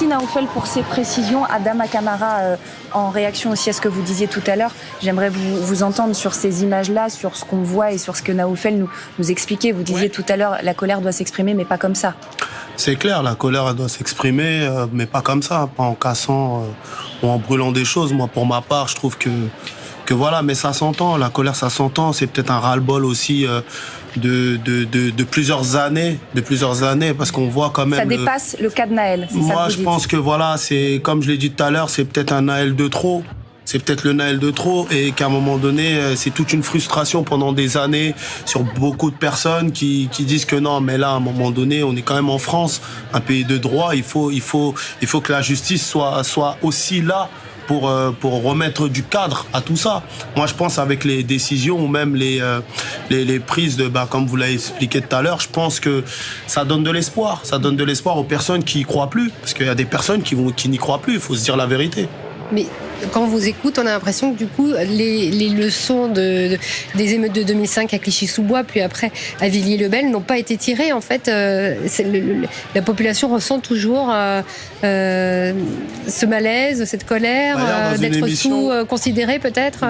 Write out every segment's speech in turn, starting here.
Merci Naoufel pour ces précisions. Adama Camara, en réaction aussi à ce que vous disiez tout à l'heure, j'aimerais vous entendre sur ces images-là, sur ce qu'on voit et sur ce que Naoufel nous expliquait. Vous disiez tout à l'heure, la colère doit s'exprimer, mais pas comme ça. C'est clair, la colère elle doit s'exprimer, mais pas comme ça, pas en cassant ou en brûlant des choses. Moi, pour ma part, je trouve que voilà, mais ça s'entend, la colère ça s'entend, c'est peut-être un ras-le-bol aussi de plusieurs années, parce qu'on voit quand même... Ça dépasse le cas de Naël, c'est ça que vous dites. Moi, je pense que voilà, c'est comme je l'ai dit tout à l'heure, c'est peut-être un Naël de trop. C'est peut-être le Naël de trop et qu'à un moment donné, c'est toute une frustration pendant des années sur beaucoup de personnes qui disent que non, mais là, à un moment donné, on est quand même en France, un pays de droit, il faut que la justice soit aussi là pour remettre du cadre à tout ça. Moi, je pense avec les décisions ou même les prises de, comme vous l'avez expliqué tout à l'heure, je pense que ça donne de l'espoir. Ça donne de l'espoir aux personnes qui y croient plus. Parce qu'il y a des personnes qui n'y croient plus, il faut se dire la vérité. Mais quand on vous écoute, on a l'impression que du coup, les leçons des émeutes de 2005 à Clichy-sous-Bois, puis après à Villiers-le-Bel, n'ont pas été tirées. En fait, la population ressent toujours ce malaise, cette colère, d'être sous-considérée peut-être.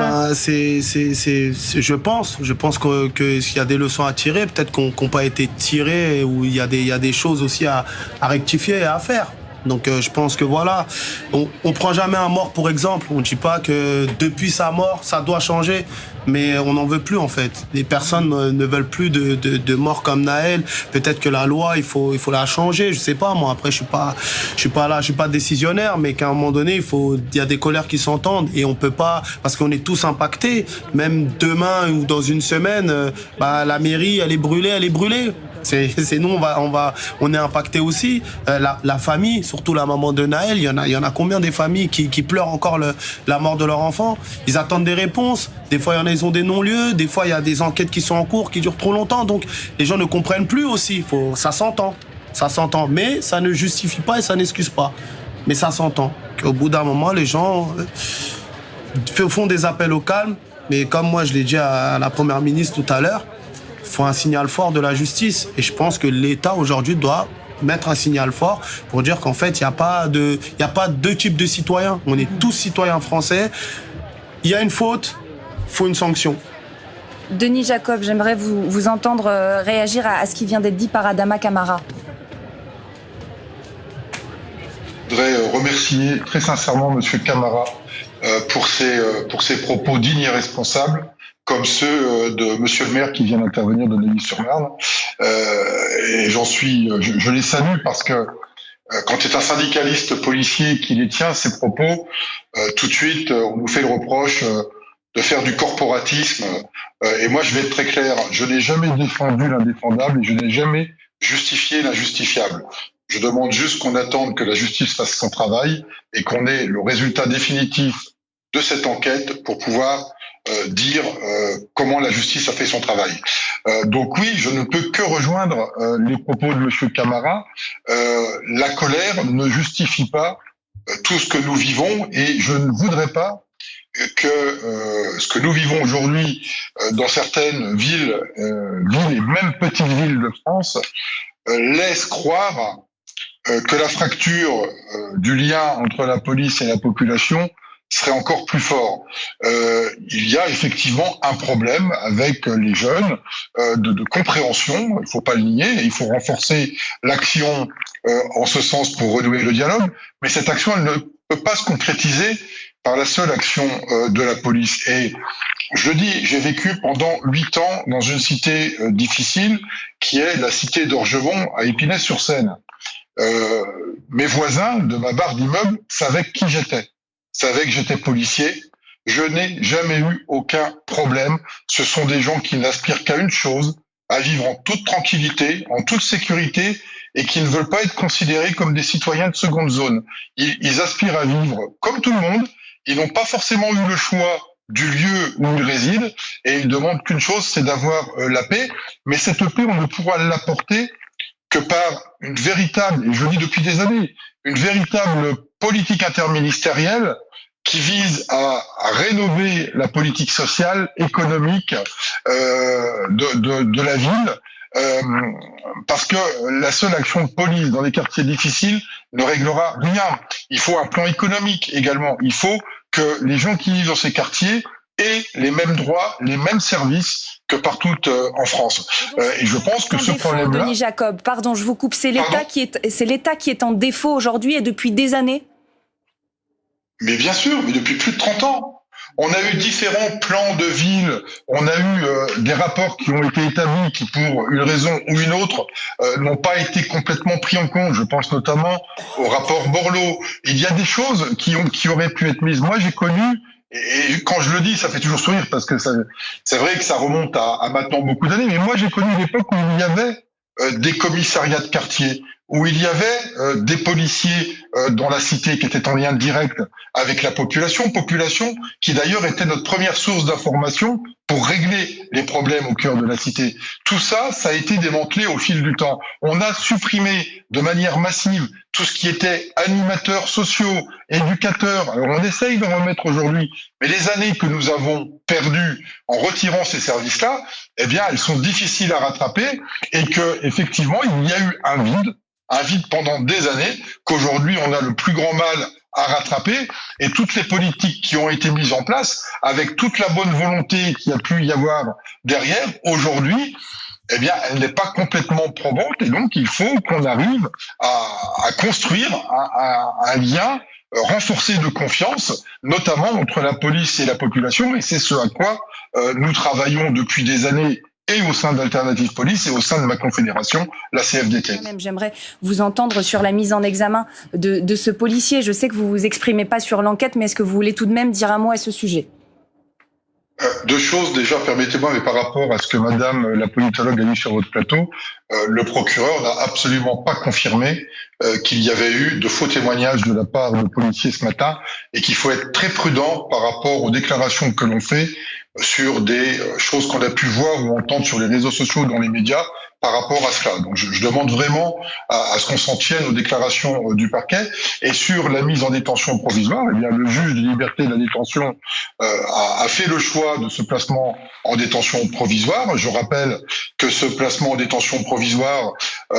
Je pense qu'il y a des leçons à tirer, peut-être qu'on n'a pas été tirées, ou il y a des choses aussi à rectifier et à faire. Donc je pense que voilà, on prend jamais un mort pour exemple. On ne dit pas que depuis sa mort, ça doit changer, mais on n'en veut plus en fait. Les personnes ne veulent plus de morts comme Naël. Peut-être que la loi, il faut la changer. Je sais pas moi. Après, je suis pas décisionnaire, mais qu'à un moment donné, il y a des colères qui s'entendent et on peut pas, parce qu'on est tous impactés. Même demain ou dans une semaine, la mairie, elle est brûlée. C'est nous, on est impacté aussi. La famille, surtout la maman de Naël, il y en a combien des familles qui pleurent encore la mort de leur enfant. Ils attendent des réponses. Des fois, ils ont des non-lieux. Des fois, il y a des enquêtes qui sont en cours, qui durent trop longtemps. Donc, les gens ne comprennent plus aussi. Ça s'entend. Mais ça ne justifie pas et ça n'excuse pas. Mais ça s'entend. Qu'au bout d'un moment, les gens font des appels au calme. Mais comme moi, je l'ai dit à la première ministre tout à l'heure, il faut un signal fort de la justice. Et je pense que l'État, aujourd'hui, doit mettre un signal fort pour dire qu'en fait, il n'y a pas deux types de citoyens. On est tous citoyens français. Il y a une faute, il faut une sanction. Denis Jacob, j'aimerais vous entendre réagir à ce qui vient d'être dit par Adama Camara. Je voudrais remercier très sincèrement M. Camara pour ses propos dignes et responsables, comme ceux de Monsieur le maire qui vient d'intervenir de Neuilly-sur-Marne. Et je les salue parce que quand c'est un syndicaliste policier qui les tient, ces propos, tout de suite, on nous fait le reproche de faire du corporatisme. Et moi, je vais être très clair, je n'ai jamais défendu l'indéfendable et je n'ai jamais justifié l'injustifiable. Je demande juste qu'on attende que la justice fasse son travail et qu'on ait le résultat définitif de cette enquête pour pouvoir dire comment la justice a fait son travail. Donc oui, je ne peux que rejoindre les propos de Monsieur Camara. La colère ne justifie pas tout ce que nous vivons et je ne voudrais pas que ce que nous vivons aujourd'hui dans certaines villes et même petites villes de France laisse croire que la fracture du lien entre la police et la population serait encore plus fort. Il y a effectivement un problème avec les jeunes de compréhension, il faut pas le nier, il faut renforcer l'action en ce sens pour renouer le dialogue, mais cette action, elle ne peut pas se concrétiser par la seule action de la police. Et je le dis, j'ai vécu pendant 8 ans dans une cité difficile, qui est la cité d'Orgevon à Épinay-sur-Seine. Mes voisins de ma barre d'immeuble savaient qui j'étais, savaient que j'étais policier. Je n'ai jamais eu aucun problème. Ce sont des gens qui n'aspirent qu'à une chose, à vivre en toute tranquillité, en toute sécurité, et qui ne veulent pas être considérés comme des citoyens de seconde zone. Ils aspirent à vivre comme tout le monde. Ils n'ont pas forcément eu le choix du lieu où ils résident, et ils demandent qu'une chose, c'est d'avoir la paix. Mais cette paix, on ne pourra l'apporter que par une véritable, et je le dis depuis des années, une véritable politique interministérielle qui vise à rénover la politique sociale, économique de la ville, parce que la seule action de police dans les quartiers difficiles ne réglera rien. Il faut un plan économique également. Il faut que les gens qui vivent dans ces quartiers aient les mêmes droits, les mêmes services que partout en France. Et je pense que ce problème-là... Denis Jacob, pardon, je vous coupe. C'est l'État qui est en défaut aujourd'hui et depuis des années. Mais bien sûr, mais depuis plus de 30 ans. On a eu différents plans de ville, on a eu des rapports qui ont été établis qui, pour une raison ou une autre, n'ont pas été complètement pris en compte. Je pense notamment au rapport Borloo. Il y a des choses qui auraient pu être mises. Moi, j'ai connu, et quand je le dis, ça fait toujours sourire, parce que c'est vrai que ça remonte à maintenant beaucoup d'années, mais moi, j'ai connu l'époque où il y avait des commissariats de quartier, où il y avait des policiers dans la cité qui étaient en lien direct avec la population qui d'ailleurs était notre première source d'information pour régler les problèmes au cœur de la cité. Tout ça, ça a été démantelé au fil du temps. On a supprimé de manière massive tout ce qui était animateurs sociaux, éducateurs. Alors on essaye d'en remettre aujourd'hui, mais les années que nous avons perdues en retirant ces services-là, eh bien, elles sont difficiles à rattraper et que effectivement, il y a eu un vide pendant des années, qu'aujourd'hui on a le plus grand mal à rattraper, et toutes les politiques qui ont été mises en place, avec toute la bonne volonté qu'il y a pu y avoir derrière, aujourd'hui, eh bien, elle n'est pas complètement probante, et donc il faut qu'on arrive à construire un lien renforcé de confiance, notamment entre la police et la population, et c'est ce à quoi nous travaillons depuis des années, et au sein d'Alternative Police et au sein de ma confédération, la CFDT. J'aimerais vous entendre sur la mise en examen de ce policier. Je sais que vous ne vous exprimez pas sur l'enquête, mais est-ce que vous voulez tout de même dire un mot à ce sujet ? Deux choses, déjà, permettez-moi, mais par rapport à ce que madame la politologue a dit sur votre plateau, le procureur n'a absolument pas confirmé qu'il y avait eu de faux témoignages de la part de policiers ce matin, et qu'il faut être très prudent par rapport aux déclarations que l'on fait sur des choses qu'on a pu voir ou entendre sur les réseaux sociaux, dans les médias, par rapport à cela. Donc je demande vraiment à ce qu'on s'en tienne aux déclarations du parquet. Et sur la mise en détention provisoire, eh bien le juge de liberté de la détention a fait le choix de ce placement en détention provisoire. Je rappelle que ce placement en détention provisoire,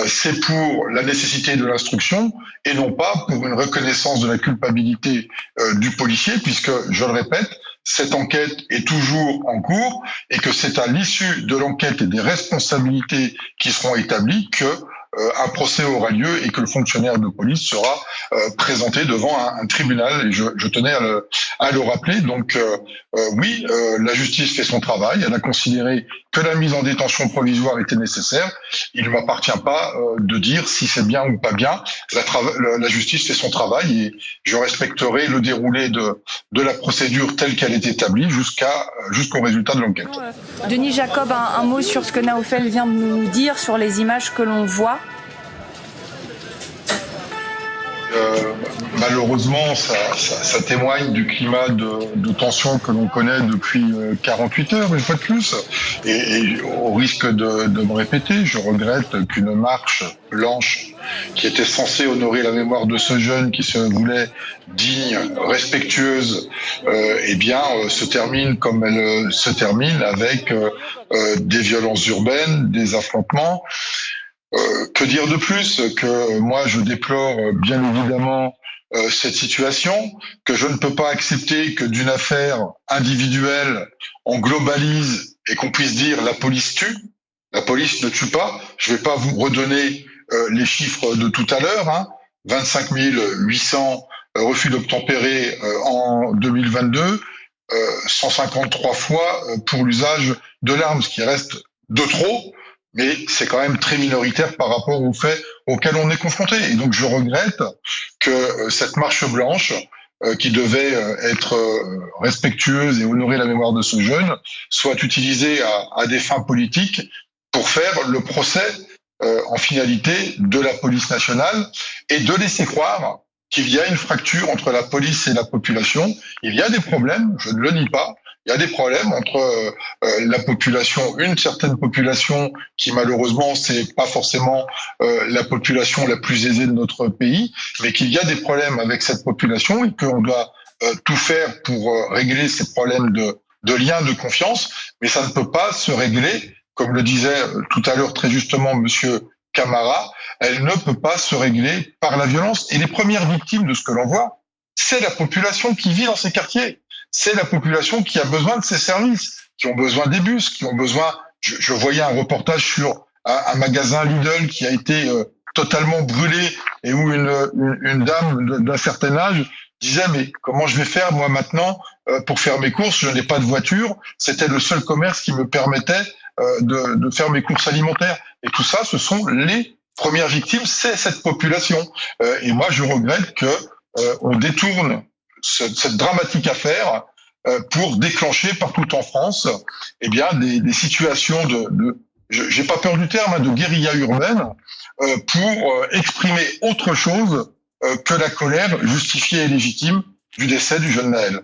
c'est pour la nécessité de l'instruction et non pas pour une reconnaissance de la culpabilité du policier, puisque, je le répète, cette enquête est toujours en cours et que c'est à l'issue de l'enquête et des responsabilités qui seront établies que un procès aura lieu et que le fonctionnaire de police sera présenté devant un tribunal. Et je tenais à le rappeler. Donc oui, la justice fait son travail. Elle a considéré que la mise en détention provisoire était nécessaire. Il ne m'appartient pas de dire si c'est bien ou pas bien. La justice fait son travail et je respecterai le déroulé de la procédure telle qu'elle est établie jusqu'au résultat de l'enquête. Denis Jacob, un mot sur ce que Naoufel vient de nous dire, sur les images que l'on voit. Malheureusement, ça témoigne du climat de tension que l'on connaît depuis 48 heures, une fois de plus. Et au risque de me répéter, je regrette qu'une marche blanche qui était censée honorer la mémoire de ce jeune qui se voulait digne, respectueuse, se termine comme elle se termine, avec des violences urbaines, des affrontements. Que dire de plus que moi je déplore bien évidemment cette situation, que je ne peux pas accepter que d'une affaire individuelle on globalise et qu'on puisse dire la police tue. La police ne tue pas. Je vais pas vous redonner les chiffres de tout à l'heure. 25 800 refus d'obtempérer en 2022, 153 fois pour l'usage de l'arme, ce qui reste de trop. Mais c'est quand même très minoritaire par rapport aux faits auxquels on est confronté. Et donc je regrette que cette marche blanche, qui devait être respectueuse et honorer la mémoire de ce jeune, soit utilisée à des fins politiques pour faire le procès en finalité de la police nationale et de laisser croire qu'il y a une fracture entre la police et la population. Il y a des problèmes, je ne le nie pas. Il y a des problèmes entre la population, une certaine population qui malheureusement c'est pas forcément la population la plus aisée de notre pays, mais qu'il y a des problèmes avec cette population et qu'on doit tout faire pour régler ces problèmes de lien de confiance, mais ça ne peut pas se régler comme le disait tout à l'heure très justement Monsieur Camara, elle ne peut pas se régler par la violence. Et les premières victimes de ce que l'on voit, c'est la population qui vit dans ces quartiers. C'est la population qui a besoin de ces services, qui ont besoin des bus, qui ont besoin... Je voyais un reportage sur un magasin Lidl qui a été totalement brûlé et où une dame d'un certain âge disait mais comment je vais faire moi maintenant pour faire mes courses, je n'ai pas de voiture, c'était le seul commerce qui me permettait de faire mes courses alimentaires. Et tout ça, ce sont les premières victimes, c'est cette population. Et moi, je regrette que on détourne cette dramatique affaire pour déclencher partout en France, eh bien des situations j'ai pas peur du terme, de guérilla urbaine, pour exprimer autre chose que la colère justifiée et légitime du décès du jeune Naël.